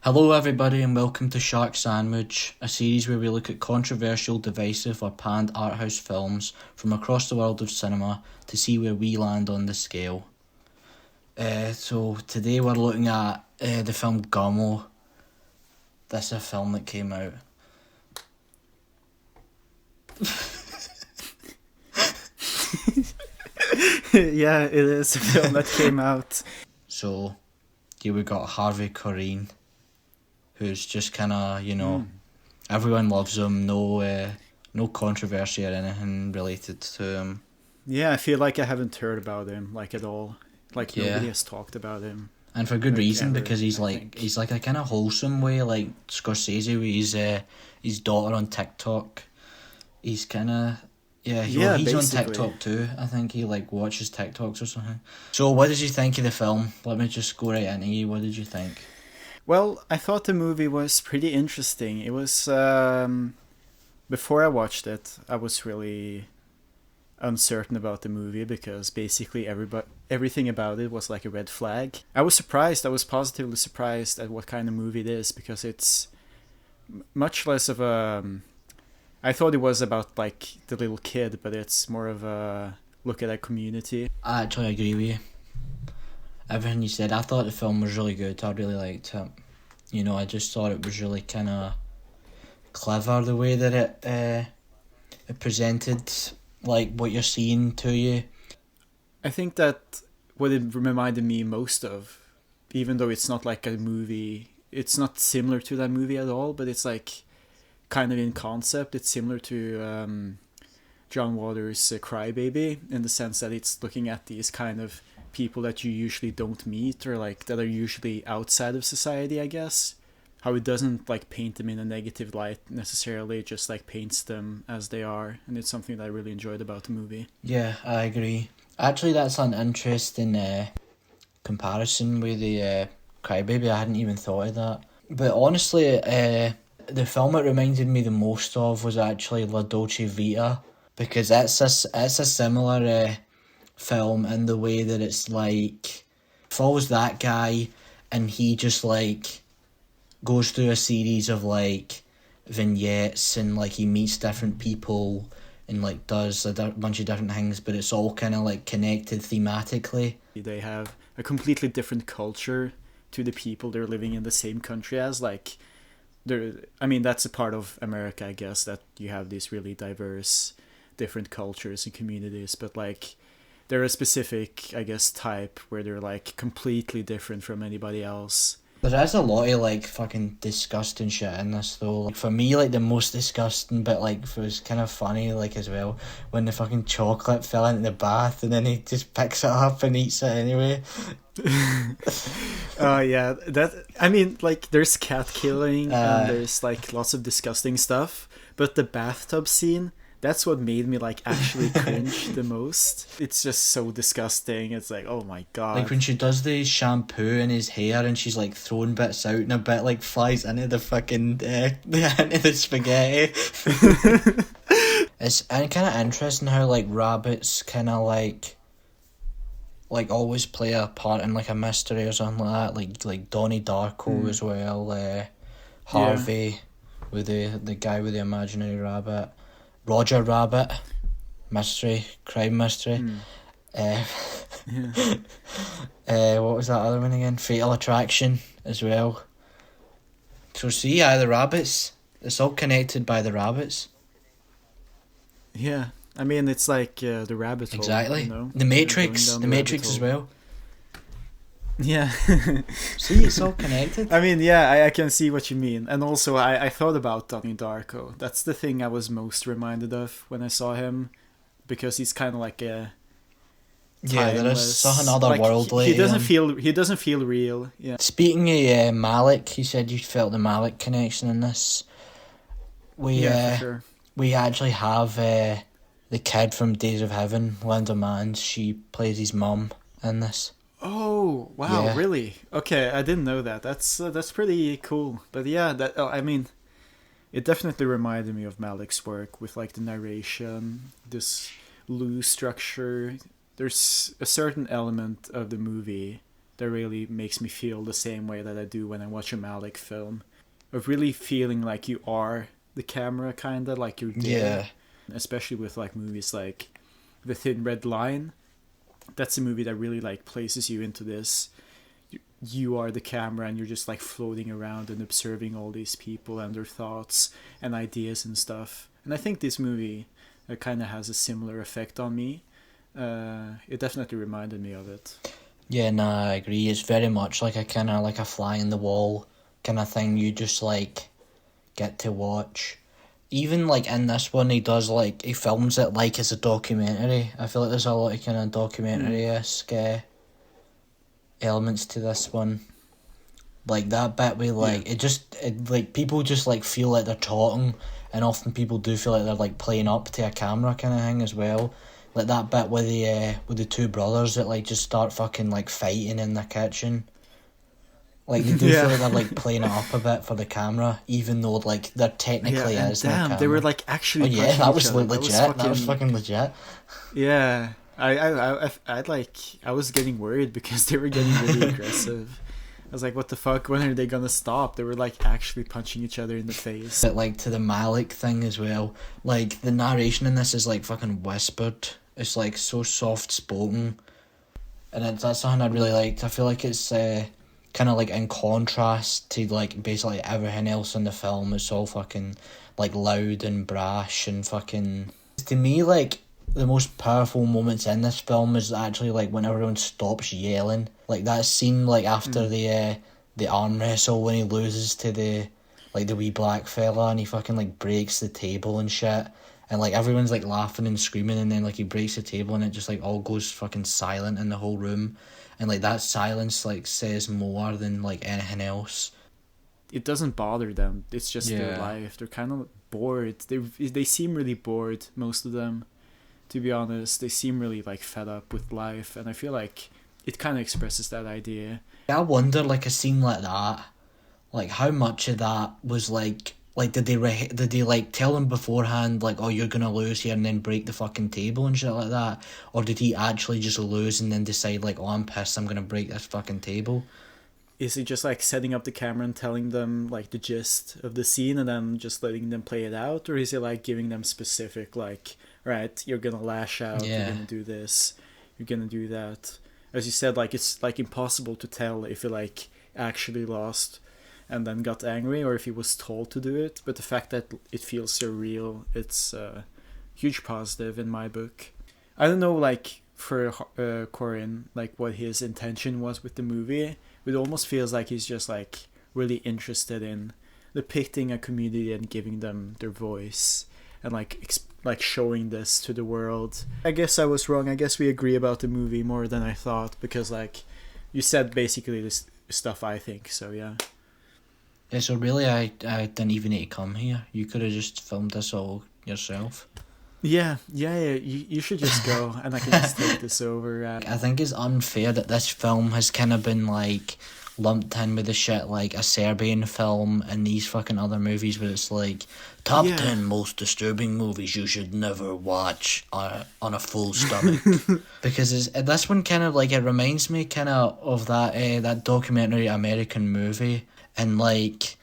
Hello, everybody, and welcome to Shark Sandwich, a series where we look at controversial, divisive, or panned art house films from across the world of cinema to see where we land on the scale. So today we're looking at the film Gummo. This is a film that came out. Yeah, it is a film that came out. So here we got Harmony Korine, who's just kind of, everyone loves him, no controversy or anything related to him. Yeah, I feel like I haven't heard about him, like, at all. Like, nobody has talked about him. And for good reason, ever, because he's like a kind of wholesome way, like Scorsese with his daughter on TikTok. He's kind of... he's basically on TikTok too. I think he watches TikToks or something. So what did you think of the film? Let me just go right into you. What did you think? Well, I thought the movie was pretty interesting. It was... before I watched it, I was really uncertain about the movie because basically everything about it was like a red flag. I was positively surprised at what kind of movie it is because it's much less of a... I thought it was about like the little kid, but it's more of a look at a community. I actually agree with you. Everything you said, I thought the film was really good. I really liked it. I just thought it was really kind of clever the way that it presented like what you're seeing to you. I think that what it reminded me most of, even though it's not like a movie, it's not similar to that movie at all, but it's like kind of in concept, it's similar to John Waters' Crybaby in the sense that it's looking at these kind of people that you usually don't meet or like that are usually outside of society, I guess. How it doesn't like paint them in a negative light necessarily, it just like paints them as they are, and it's something that I really enjoyed about the movie. Yeah, I agree. Actually, that's an interesting comparison with the Crybaby. I hadn't even thought of that. But honestly, the film it reminded me the most of was actually La Dolce Vita, because it's a similar film in the way that it's like follows that guy and he just like goes through a series of like vignettes and like he meets different people and like does a bunch of different things, but it's all kind of like connected thematically. They have a completely different culture to the people they're living in the same country as. Like, that's a part of America, I guess, that you have these really diverse, different cultures and communities, but like they're a specific, I guess, type where they're like completely different from anybody else. There is a lot of like fucking disgusting shit in this though. Like, for me, like the most disgusting bit like was kind of funny like as well when the fucking chocolate fell into the bath and then he just picks it up and eats it anyway. Yeah, like there's cat killing and there's like lots of disgusting stuff, but the bathtub scene, that's what made me like actually cringe the most. It's just so disgusting. It's like, oh my god. Like when she does the shampoo in his hair and she's like throwing bits out and a bit like flies into the fucking into the spaghetti. It's kind of interesting how like rabbits kind of like always play a part in like a mystery or something like that. Like Donnie Darko as well. Harvey with the guy with the imaginary rabbit. Roger Rabbit, crime mystery. What was that other one again? Fatal Attraction as well. So see, the rabbits. It's all connected by the rabbits. Yeah, it's like the rabbit hole. Exactly. The Matrix. The Matrix as well. Yeah. See, it's all connected. I can see what you mean. And also, I thought about Donnie Darko. That's the thing I was most reminded of when I saw him. Because he's kind of like a... Yeah, there is something otherworldly. He doesn't feel real. Yeah. Speaking of Malik, you said you felt the Malik connection in this. For sure. We actually have the kid from Days of Heaven, Linda Mann. She plays his mum in this. Oh wow! Yeah. Really? Okay, I didn't know that. That's pretty cool. But yeah, it definitely reminded me of Malik's work with like the narration, this loose structure. There's a certain element of the movie that really makes me feel the same way that I do when I watch a Malick film, of really feeling like you are the camera, kind of like you're there. Yeah. Especially with like movies like The Thin Red Line. That's a movie that really like places you into this. You are the camera, and you're just like floating around and observing all these people and their thoughts and ideas and stuff. And I think this movie kind of has a similar effect on me. It definitely reminded me of it. Yeah, nah, I agree. It's very much like a kind of like a fly in the wall kind of thing you just like get to watch. Even like in this one, he films it like as a documentary. I feel like there's a lot of kind of documentary-esque elements to this one. Like that bit where like it people just like feel like they're talking, and often people do feel like they're like playing up to a camera kind of thing as well. Like that bit with the two brothers that like just start fucking like fighting in the kitchen. Like they do feel like they're like playing it up a bit for the camera, even though like there technically is no camera. They were like actually. Oh yeah, that was legit. That was fucking legit. Yeah, I was getting worried because they were getting really aggressive. I was like, what the fuck? When are they gonna stop? They were like actually punching each other in the face. But like to the Malick thing as well, like the narration in this is like fucking whispered. It's like so soft spoken, and that's something I really liked. I feel like it's kind of like in contrast to like basically everything else in the film. It's all fucking like loud and brash and fucking. To me, like the most powerful moments in this film is actually like when everyone stops yelling. Like that scene like after the arm wrestle when he loses to the wee black fella and he fucking like breaks the table and shit. And like everyone's like laughing and screaming, and then like he breaks the table and it just like all goes fucking silent in the whole room. And like that silence like says more than like anything else. It doesn't bother them. It's just their life. They're kind of bored. They seem really bored, most of them. To be honest, they seem really like fed up with life, and I feel like it kind of expresses that idea. I wonder, like a scene like that, like how much of that was like did they like tell him beforehand like, oh, you're gonna lose here, and then break the fucking table and shit like that, or did he actually just lose and then decide like, oh, I'm pissed, I'm gonna break this fucking table? Is he just like setting up the camera and telling them like the gist of the scene and then just letting them play it out, or is he like giving them specific like, right, you're gonna lash out, you're gonna do this, you're gonna do that? As you said, like it's like impossible to tell if he like actually lost and then got angry, or if he was told to do it. But the fact that it feels so real, it's a huge positive in my book. I don't know, like for Korine, like what his intention was with the movie. It almost feels like he's just like really interested in depicting a community and giving them their voice and like showing this to the world. I guess I was wrong. I guess we agree about the movie more than I thought, because like you said basically this stuff I think. So yeah. Yeah, so really I didn't even need to come here. You could have just filmed this all yourself. Yeah. You should just go and I can just take this over. I think it's unfair that this film has kind of been like lumped in with the shit like a Serbian film and these fucking other movies where it's like top 10 most disturbing movies you should never watch on a full stomach. Because this one kind of like, it reminds me kind of that documentary American Movie, and like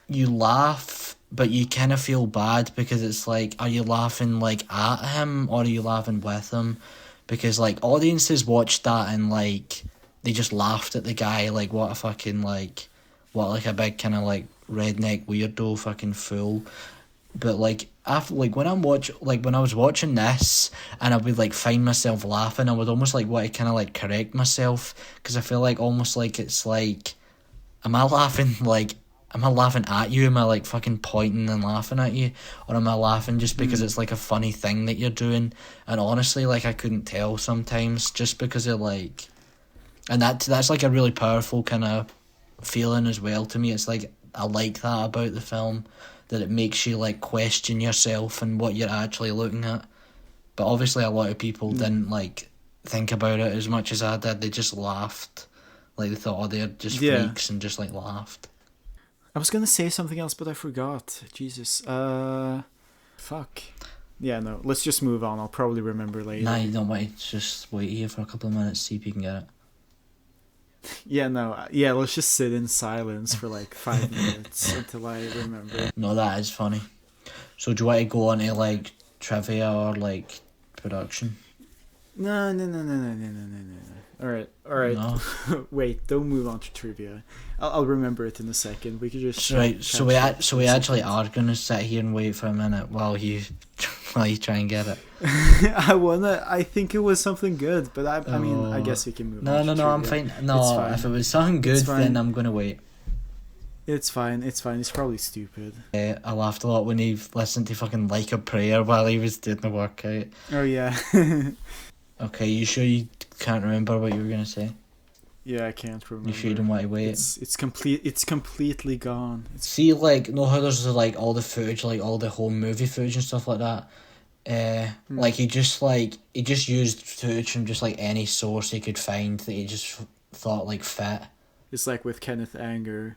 you laugh but you kind of feel bad because it's like, are you laughing like at him or are you laughing with him? Because like audiences watched that and like they just laughed at the guy like what a big kind of like redneck weirdo fucking fool. But like after like when I was watching this and I would like find myself laughing, I would almost like want to kind of like correct myself, because I feel like almost like it's like, am I laughing at you? Am I like fucking pointing and laughing at you? Or am I laughing just because it's like a funny thing that you're doing? And honestly, like I couldn't tell sometimes, just because of like, and that's like a really powerful kind of feeling as well to me. It's like, I like that about the film, that it makes you like question yourself and what you're actually looking at. But obviously a lot of people didn't like think about it as much as I did. They just laughed. Like they thought, oh, they're just freaks, and just like laughed. I was gonna say something else, but I forgot. Jesus. Fuck. Yeah, no. Let's just move on. I'll probably remember later. Nah, you don't wait. Just wait here for a couple of minutes, see if you can get Yeah, no, yeah. Let's just sit in silence for like 5 minutes until I remember. No, that is funny. So do you want to go on to like trivia or like production? No. All right. No. Wait, don't move on to trivia. I'll remember it in a second. We could just Right. So we actually are gonna sit here and wait for a minute while you try and get it. I think it was something good, but I mean, I guess we can move on. No, I'm fine. No, It's fine. if it was something good, then I'm gonna wait. It's fine. It's probably stupid. I laughed a lot when he listened to fucking Like a Prayer while he was doing the workout. Oh yeah. Okay, you sure you can't remember what you were gonna say? Yeah, I can't remember. You sure you don't want to wait? It's completely gone. See, like, no, how there's like all the footage, like all the home movie footage and stuff like that. Like he just used footage from just like any source he could find that he just thought like fit. It's like with Kenneth Anger,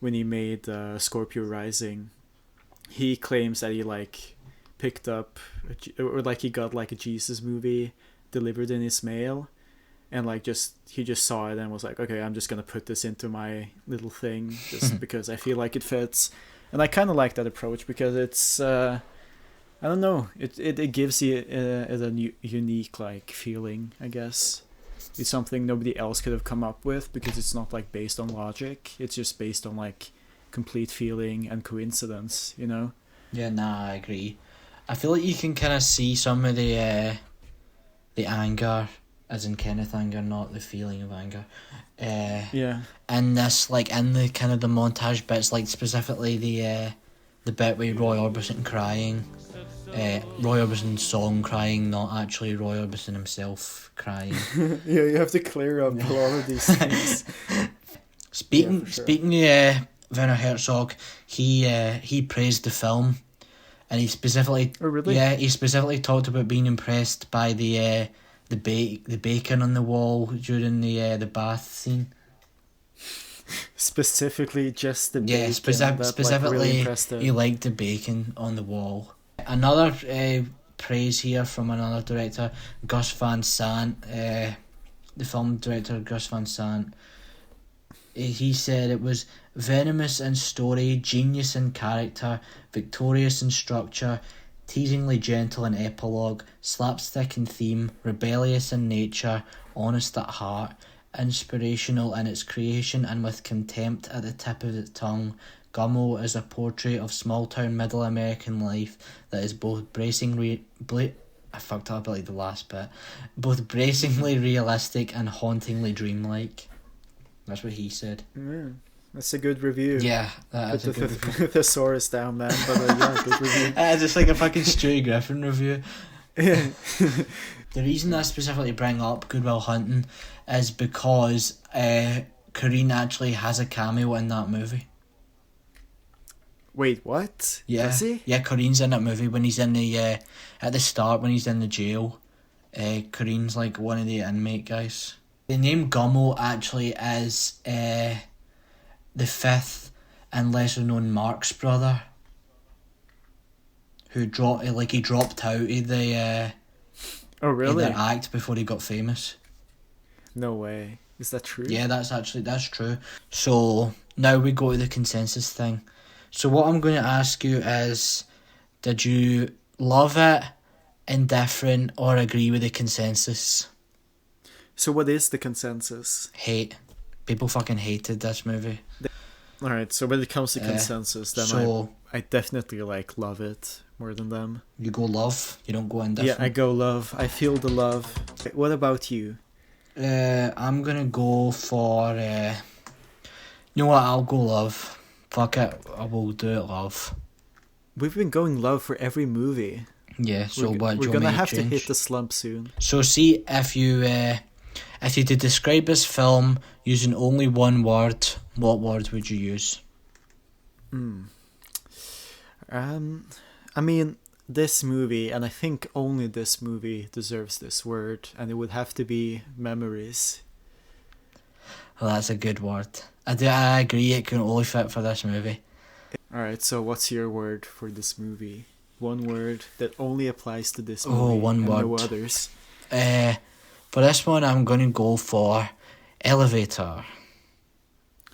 when he made Scorpio Rising, he claims that he like picked up or like he got like a Jesus movie delivered in his mail, and like he just saw it and was like, okay, I'm just gonna put this into my little thing just because I feel like it fits. And I kind of like that approach because it's I don't know, it gives you a unique like feeling, I guess. It's something nobody else could have come up with because it's not like based on logic, it's just based on like complete feeling and coincidence, you know? Yeah, nah, I agree. I feel like you can kind of see some of the anger, as in Kenneth anger, not the feeling of anger. Yeah. And this, like, in the kind of the montage bits, like specifically the bit with Roy Orbison crying, Roy Orbison's song crying, not actually Roy Orbison himself crying. Yeah, you have to clear up a lot of these things. Speaking of Werner Herzog, he praised the film, and he specifically he specifically talked about being impressed by the bacon on the wall during the bath scene. Specifically, just the bacon. Yeah, specifically, really impressed him. He liked the bacon on the wall. Another praise here from another director, Gus Van Sant, the film director Gus Van Sant. He said it was venomous in story, genius in character, victorious in structure, teasingly gentle in epilogue, slapstick in theme, rebellious in nature, honest at heart, inspirational in its creation, and with contempt at the tip of its tongue. Gummo is a portrait of small-town middle American life that is both bracingly realistic and hauntingly dreamlike. That's what he said. That's a good review. Yeah, that's a good review. Thesaurus down, man. But yeah, good review. Just like a fucking Stewie Griffin review. The reason I specifically bring up Good Will Hunting is because Korine actually has a cameo in that movie. Wait, what? Yeah. Does he? Yeah, Korine's in that movie when he's in the at the start when he's in the jail. Korine's like one of the inmate guys. The name Gummo actually is the fifth and lesser known Marx brother, who dropped out of the oh really? their act before he got famous. No way. Is that true? Yeah, that's true. So now we go to the consensus thing. So what I'm going to ask you is, did you love it, indifferent, or agree with the consensus? So what is the consensus? Hate. People fucking hated this movie. Alright, so when it comes to consensus, then I definitely love it more than them. You go love, you don't go indifferent? Yeah, I go love. I feel the love. What about you? I'm gonna go for, you know what, I'll go love. Fuck it, I will do it love. We've been going love for every movie. Yeah, so we're gonna have to hit the slump soon. So see, if you did describe this film using only one word, what word would you use? I mean, this movie, and I think only this movie deserves this word, and it would have to be memories. Well, that's a good word. I agree, it can only fit for this movie. Alright, so what's your word for this movie? One word that only applies to this movie. Oh, one word. No others. For this one, I'm going to go for elevator.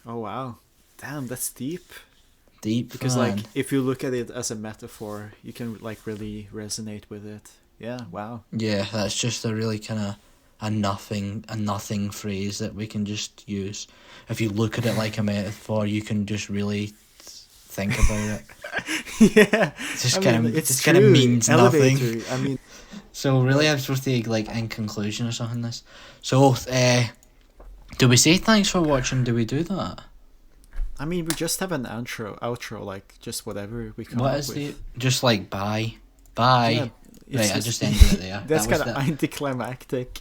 Oh wow, damn, that's deep. Deep, Because man. like if you look at it as a metaphor, you can like really resonate with it. Yeah, wow. Yeah, that's just a really kind of a nothing phrase that we can just use. If you look at it like a metaphor, you can just really think about it. Yeah, It's just I kind mean, of it's just kind of true. means nothing. Elevator. I mean, So really, I'm supposed to like in conclusion or something. This. So, do we say thanks for watching? Do we do that? we just have an outro, like just whatever we come What up is with. the just like bye? Yeah, Right, I just ended it there. That's That was kind of the anticlimactic.